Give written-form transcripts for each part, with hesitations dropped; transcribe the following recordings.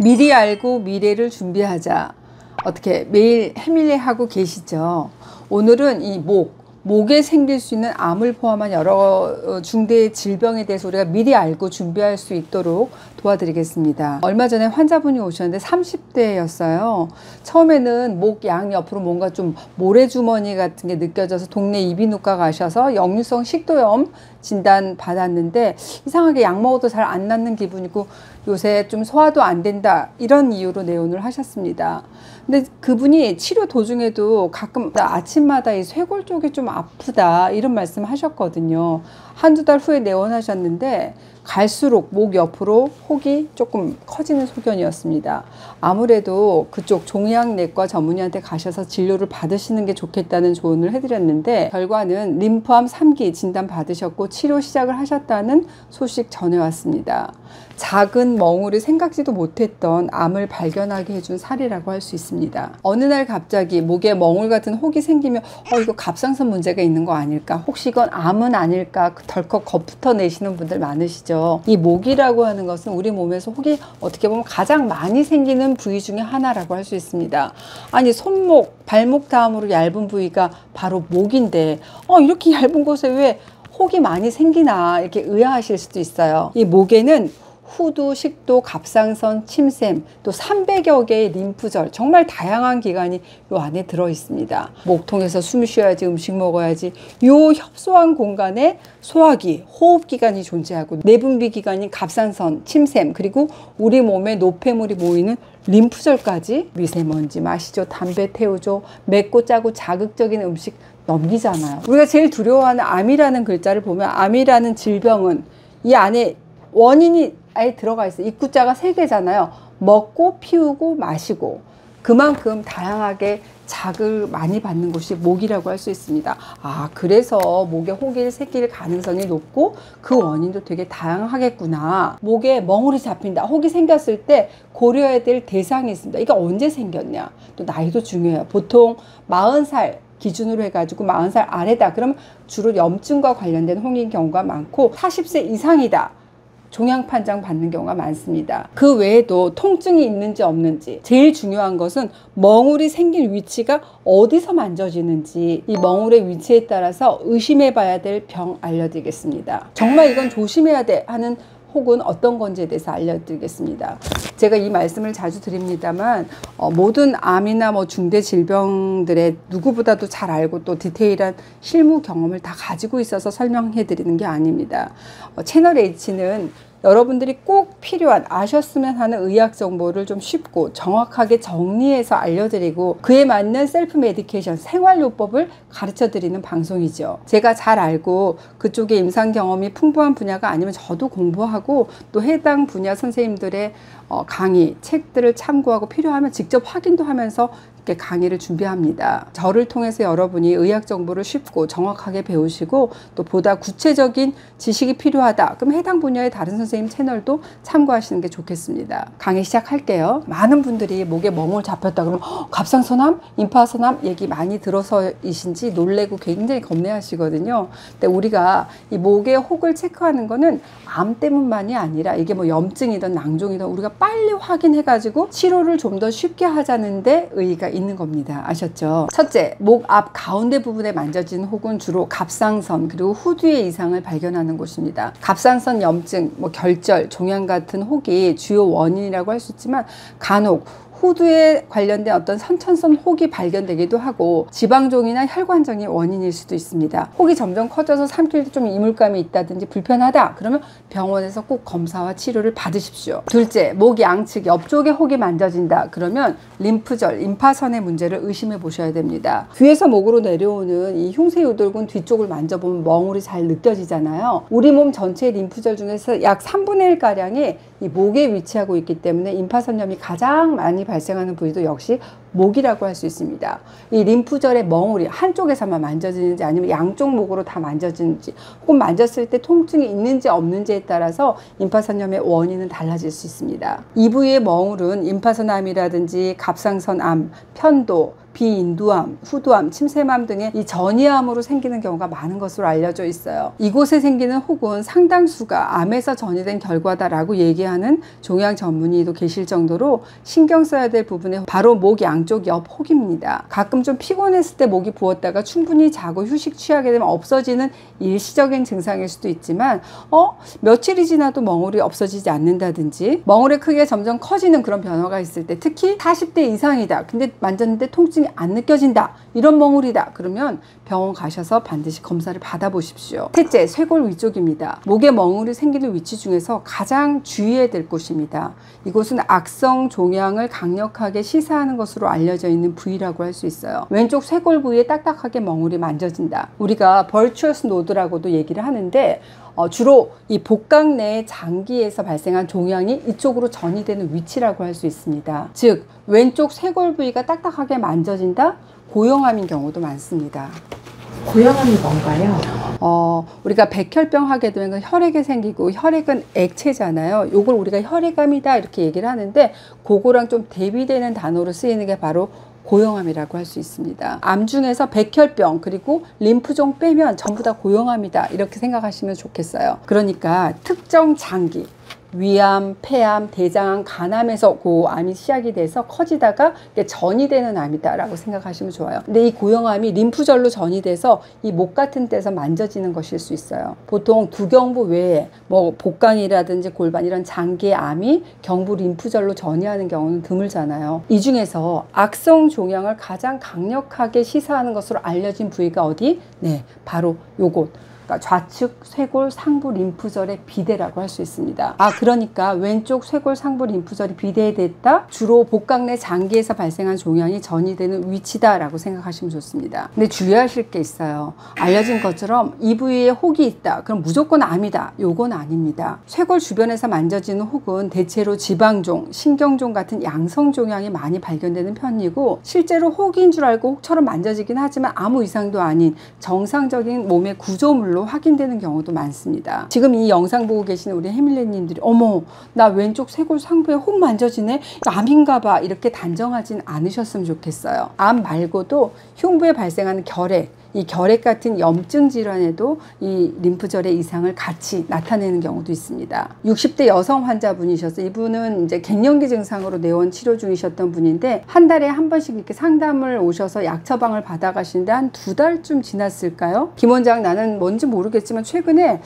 미리 알고 미래를 준비하자. 어떻게 매일 해밀리하고 계시죠? 오늘은 이 목에 생길 수 있는 암을 포함한 여러 중대 질병에 대해서 우리가 미리 알고 준비할 수 있도록 도와드리겠습니다. 얼마 전에 환자분이 오셨는데 30대였어요. 처음에는 목 양 옆으로 뭔가 좀 모래주머니 같은 게 느껴져서 동네 이비인후과 가셔서 역류성 식도염 진단 받았는데 이상하게 약 먹어도 잘 안 낫는 기분이고 요새 좀 소화도 안 된다, 이런 이유로 내원을 하셨습니다. 근데 그분이 치료 도중에도 가끔 아침마다 이 쇄골 쪽이 좀 아프다, 이런 말씀 하셨거든요. 한두 달 후에 내원하셨는데 갈수록 목 옆으로 혹이 조금 커지는 소견이었습니다. 아무래도 그쪽 종양내과 전문의한테 가셔서 진료를 받으시는 게 좋겠다는 조언을 해드렸는데, 결과는 림프암 3기 진단 받으셨고 치료 시작을 하셨다는 소식 전해왔습니다. 작은 멍울이 생각지도 못했던 암을 발견하게 해준 사례라고 할 수 있습니다. 어느 날 갑자기 목에 멍울 같은 혹이 생기면 이거 갑상선 문제가 있는 거 아닐까, 혹시 이건 암은 아닐까 덜컥 겁부터 내시는 분들 많으시죠. 이 목이라고 하는 것은 우리 몸에서 혹이 어떻게 보면 가장 많이 생기는 부위 중에 하나라고 할 수 있습니다. 아니, 손목, 발목 다음으로 얇은 부위가 바로 목인데 이렇게 얇은 곳에 왜 혹이 많이 생기나, 이렇게 의아하실 수도 있어요. 이 목에는 후두, 식도, 갑상선, 침샘, 또 300여 개의 림프절, 정말 다양한 기관이 요 안에 들어 있습니다. 목 통해서 숨 쉬어야지, 음식 먹어야지, 요 협소한 공간에 소화기, 호흡기관이 존재하고 내분비 기관인 갑상선, 침샘, 그리고 우리 몸에 노폐물이 모이는 림프절까지. 미세먼지 마시죠, 담배 태우죠, 맵고 짜고 자극적인 음식 넘기잖아요. 우리가 제일 두려워하는 암이라는 글자를 보면, 암이라는 질병은 이 안에 원인이 아예 들어가 있어요. 입구자가 3개잖아요. 먹고 피우고 마시고, 그만큼 다양하게 자극을 많이 받는 곳이 목이라고 할 수 있습니다. 그래서 목에 혹이 생길 가능성이 높고 그 원인도 되게 다양하겠구나. 목에 멍울이 잡힌다, 혹이 생겼을 때 고려해야 될 대상이 있습니다. 이게 언제 생겼냐, 또 나이도 중요해요. 보통 40살 기준으로 해가지고 40살 아래다 그러면 주로 염증과 관련된 혹인 경우가 많고, 40세 이상이다 종양 판정 받는 경우가 많습니다. 그 외에도 통증이 있는지 없는지, 제일 중요한 것은 멍울이 생긴 위치가 어디서 만져지는지, 이 멍울의 위치에 따라서 의심해 봐야 될 병 알려드리겠습니다. 정말 이건 조심해야 돼 하는 혹은 어떤 건지에 대해서 알려드리겠습니다. 제가 이 말씀을 자주 드립니다만 모든 암이나 중대 질병들의 누구보다도 잘 알고 또 디테일한 실무 경험을 다 가지고 있어서 설명해 드리는 게 아닙니다. 채널 H는 여러분들이 꼭 필요한, 아셨으면 하는 의학 정보를 좀 쉽고 정확하게 정리해서 알려드리고 그에 맞는 셀프 메디케이션, 생활요법을 가르쳐 드리는 방송이죠. 제가 잘 알고 그쪽에 임상 경험이 풍부한 분야가 아니면 저도 공부하고 또 해당 분야 선생님들의 강의, 책들을 참고하고 필요하면 직접 확인도 하면서 이렇게 강의를 준비합니다. 저를 통해서 여러분이 의학 정보를 쉽고 정확하게 배우시고 또 보다 구체적인 지식이 필요하다, 그럼 해당 분야의 다른 선생님 채널도 참고하시는 게 좋겠습니다. 강의 시작할게요. 많은 분들이 목에 멍울 잡혔다 그러면 갑상선암, 임파선암 얘기 많이 들어서이신지 놀래고 굉장히 겁내하시거든요. 근데 우리가 이 목의 혹을 체크하는 거는 암 때문만이 아니라 이게 염증이든 낭종이든 우리가 빨리 확인해 가지고 치료를 좀 더 쉽게 하자는데 의의가 있는 겁니다. 아셨죠? 첫째, 목 앞 가운데 부분에 만져지는 혹은 주로 갑상선 그리고 후두의 이상을 발견하는 곳입니다. 갑상선 염증, 결절, 종양 같은 혹이 주요 원인이라고 할 수 있지만 간혹 후두에 관련된 어떤 선천성 혹이 발견되기도 하고 지방종이나 혈관종이 원인일 수도 있습니다. 혹이 점점 커져서 삼킬 때 좀 이물감이 있다든지 불편하다 그러면 병원에서 꼭 검사와 치료를 받으십시오. 둘째, 목 양측 옆쪽에 혹이 만져진다 그러면 림프절, 임파선의 문제를 의심해 보셔야 됩니다. 귀에서 목으로 내려오는 이 흉쇄유돌근 뒤쪽을 만져보면 멍울이 잘 느껴지잖아요. 우리 몸 전체의 림프절 중에서 약 3분의 1가량이 이 목에 위치하고 있기 때문에 임파선염이 가장 많이 발생하는 부위도 역시 목이라고 할 수 있습니다. 이 림프절의 멍울이 한쪽에서만 만져지는지 아니면 양쪽 목으로 다 만져지는지, 혹은 만졌을 때 통증이 있는지 없는지에 따라서 임파선염의 원인은 달라질 수 있습니다. 이 부위의 멍울은 임파선암이라든지 갑상선암, 편도, 비인두암, 후두암, 침샘암 등의 이 전이암으로 생기는 경우가 많은 것으로 알려져 있어요. 이곳에 생기는 혹은 상당수가 암에서 전이된 결과다라고 얘기하는 종양 전문의도 계실 정도로 신경 써야 될 부분이 바로 목 양쪽 옆 혹입니다. 가끔 좀 피곤했을 때 목이 부었다가 충분히 자고 휴식 취하게 되면 없어지는 일시적인 증상일 수도 있지만 며칠이 지나도 멍울이 없어지지 않는다든지 멍울의 크기가 점점 커지는 그런 변화가 있을 때, 특히 40대 이상이다 근데 만졌는데 통증이 안 느껴진다, 이런 멍울이다 그러면 병원 가셔서 반드시 검사를 받아보십시오. 셋째, 쇄골 위쪽입니다. 목에 멍울이 생기는 위치 중에서 가장 주의해야 될 곳입니다. 이곳은 악성 종양을 강력하게 시사하는 것으로 알려져 있는 부위라고 할 수 있어요. 왼쪽 쇄골 부위에 딱딱하게 멍울이 만져진다. 우리가 벌추어스 노드라고도 얘기를 하는데 주로 이 복강 내의 장기에서 발생한 종양이 이쪽으로 전이되는 위치라고 할 수 있습니다. 즉 왼쪽 쇄골 부위가 딱딱하게 만져진다, 고형암인 경우도 많습니다. 고형암이 뭔가요? 우리가 백혈병 하게 되면 혈액이 생기고, 혈액은 액체잖아요. 요걸 우리가 혈액암이다 이렇게 얘기를 하는데, 그거랑 좀 대비되는 단어로 쓰이는 게 바로 고형암이라고 할 수 있습니다. 암 중에서 백혈병 그리고 림프종 빼면 전부 다 고형암이다 이렇게 생각하시면 좋겠어요. 그러니까 특정 장기, 위암, 폐암, 대장암, 간암에서 그 암이 시작이 돼서 커지다가 전이 되는 암이다라고 생각하시면 좋아요. 근데 이 고형암이 림프절로 전이 돼서 이 목 같은 데서 만져지는 것일 수 있어요. 보통 두경부 외에 뭐 복강이라든지 골반 이런 장기의 암이 경부 림프절로 전이하는 경우는 드물잖아요. 이 중에서 악성 종양을 가장 강력하게 시사하는 것으로 알려진 부위가 어디? 네, 바로 요곳. 좌측 쇄골 상부 림프절의 비대라고 할 수 있습니다. 그러니까 왼쪽 쇄골 상부 림프절이 비대됐다, 주로 복강 내 장기에서 발생한 종양이 전이되는 위치다라고 생각하시면 좋습니다. 근데 주의하실 게 있어요. 알려진 것처럼 이 부위에 혹이 있다 그럼 무조건 암이다, 요건 아닙니다. 쇄골 주변에서 만져지는 혹은 대체로 지방종, 신경종 같은 양성 종양이 많이 발견되는 편이고, 실제로 혹인 줄 알고 혹처럼 만져지긴 하지만 아무 이상도 아닌 정상적인 몸의 구조물로 확인되는 경우도 많습니다. 지금 이 영상 보고 계시는 우리 해밀리님들이 어머 나 왼쪽 쇄골 상부에 혹 만져지네, 이거 암인가 봐 이렇게 단정하진 않으셨으면 좋겠어요. 암 말고도 흉부에 발생하는 결핵, 이 결핵 같은 염증 질환에도 이 림프절의 이상을 같이 나타내는 경우도 있습니다. 60대 여성 환자분이셔서 이분은 이제 갱년기 증상으로 내원 치료 중이셨던 분인데, 한 달에 한 번씩 이렇게 상담을 오셔서 약 처방을 받아가시는데 한 2달쯤 지났을까요? 김 원장, 나는 뭔지 모르겠지만 최근에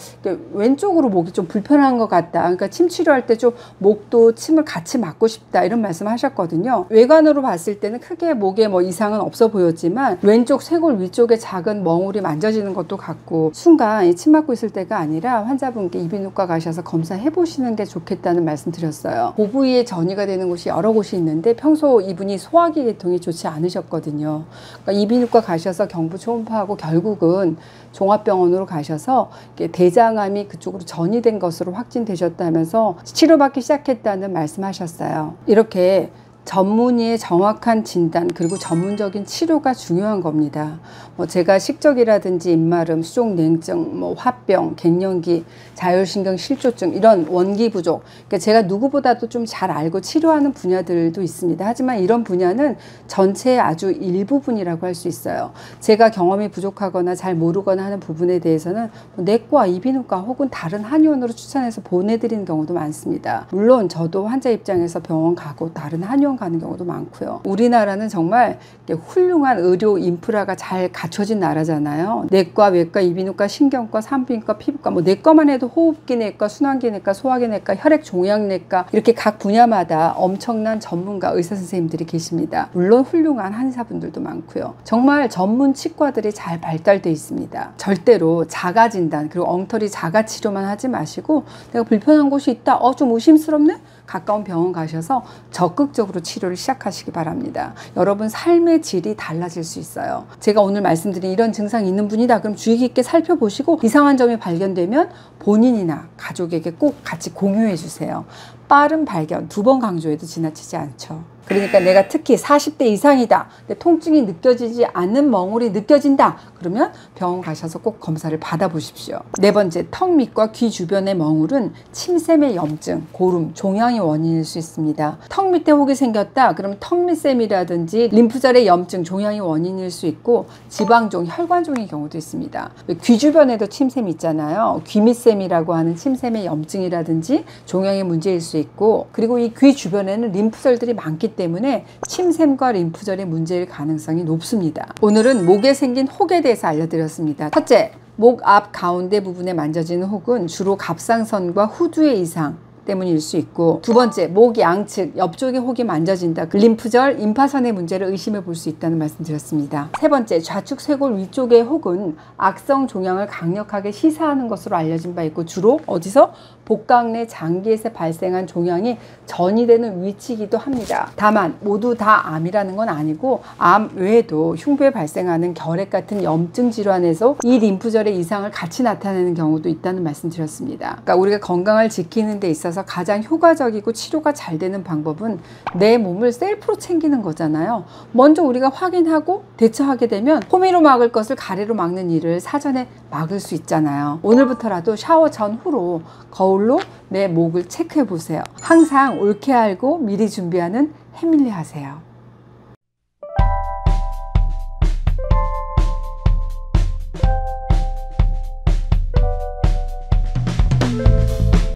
왼쪽으로 목이 좀 불편한 것 같다. 그러니까 침 치료할 때 좀 목도 침을 같이 맞고 싶다 이런 말씀 하셨거든요. 외관으로 봤을 때는 크게 목에 뭐 이상은 없어 보였지만 왼쪽 쇄골 위쪽에 작은 멍울이 만져지는 것도 같고, 순간 침 맞고 있을 때가 아니라 환자분께 이비인후과 가셔서 검사해 보시는 게 좋겠다는 말씀 드렸어요. 그 부위에 전이가 되는 곳이 여러 곳이 있는데 평소 이분이 소화기 계통이 좋지 않으셨거든요. 그러니까 이비인후과 가셔서 경부 초음파하고 결국은 종합병원으로 가셔서 대장암이 그쪽으로 전이된 것으로 확진되셨다면서 치료받기 시작했다는 말씀하셨어요. 이렇게 전문의의 정확한 진단 그리고 전문적인 치료가 중요한 겁니다. 제가 식적이라든지 입마름, 수족냉증, 화병, 갱년기, 자율신경 실조증 이런 원기 부족, 그러니까 제가 누구보다도 좀 잘 알고 치료하는 분야들도 있습니다. 하지만 이런 분야는 전체의 아주 일부분이라고 할 수 있어요. 제가 경험이 부족하거나 잘 모르거나 하는 부분에 대해서는 내과, 이비인후과 혹은 다른 한의원으로 추천해서 보내드리는 경우도 많습니다. 물론 저도 환자 입장에서 병원 가고 다른 한의원 가는 경우도 많고요. 우리나라는 정말 훌륭한 의료 인프라가 잘 갖춰진 나라잖아요. 내과, 외과, 이비인후과, 신경과, 산부인과, 피부과, 내과만 해도 호흡기 내과, 순환기 내과, 소화기 내과, 혈액 종양내과 이렇게 각 분야마다 엄청난 전문가 의사 선생님들이 계십니다. 물론 훌륭한 한의사분들도 많고요. 정말 전문 치과들이 잘 발달되어 있습니다. 절대로 자가 진단 그리고 엉터리 자가 치료만 하지 마시고, 내가 불편한 곳이 있다, 좀 의심스럽네? 가까운 병원 가셔서 적극적으로 치료를 시작하시기 바랍니다. 여러분 삶의 질이 달라질 수 있어요. 제가 오늘 말씀드린 이런 증상이 있는 분이다 그럼 주의 깊게 살펴보시고 이상한 점이 발견되면 본인이나 가족에게 꼭 같이 공유해 주세요. 빠른 발견, 2번 강조해도 지나치지 않죠. 그러니까 내가 특히 40대 이상이다, 내 통증이 느껴지지 않는 멍울이 느껴진다, 그러면 병원 가셔서 꼭 검사를 받아보십시오. 네 번째, 턱 밑과 귀 주변의 멍울은 침샘의 염증, 고름, 종양이 원인일 수 있습니다. 턱 밑에 혹이 생겼다, 그러면 턱밑샘이라든지 림프절의 염증, 종양이 원인일 수 있고, 지방종, 혈관종의 경우도 있습니다. 귀 주변에도 침샘이 있잖아요. 귀밑샘이라고 하는 침샘의 염증이라든지 종양의 문제일 수 있고, 그리고 이 귀 주변에는 림프절들이 많기 때문에 침샘과 림프절의 문제일 가능성이 높습니다. 오늘은 목에 생긴 혹에 대해서 알려드렸습니다. 첫째, 목 앞 가운데 부분에 만져지는 혹은 주로 갑상선과 후두의 이상 때문일 수 있고, 두 번째, 목 양측 옆쪽의 혹이 만져진다, 림프절, 임파선의 문제를 의심해 볼 수 있다는 말씀 드렸습니다. 세 번째, 좌측 쇄골 위쪽의 혹은 악성 종양을 강력하게 시사하는 것으로 알려진 바 있고, 주로 어디서? 복강 내 장기에서 발생한 종양이 전이되는 위치이기도 합니다. 다만 모두 다 암이라는 건 아니고, 암 외에도 흉부에 발생하는 결핵 같은 염증 질환에서 이 림프절의 이상을 같이 나타내는 경우도 있다는 말씀 드렸습니다. 그러니까 우리가 건강을 지키는 데 있어서 가장 효과적이고 치료가 잘 되는 방법은 내 몸을 셀프로 챙기는 거잖아요. 먼저 우리가 확인하고 대처하게 되면 호미로 막을 것을 가래로 막는 일을 사전에 막을 수 있잖아요. 오늘부터라도 샤워 전후로 거울로 내 목을 체크해 보세요. 항상 옳게 알고 미리 준비하는 해밀리 하세요.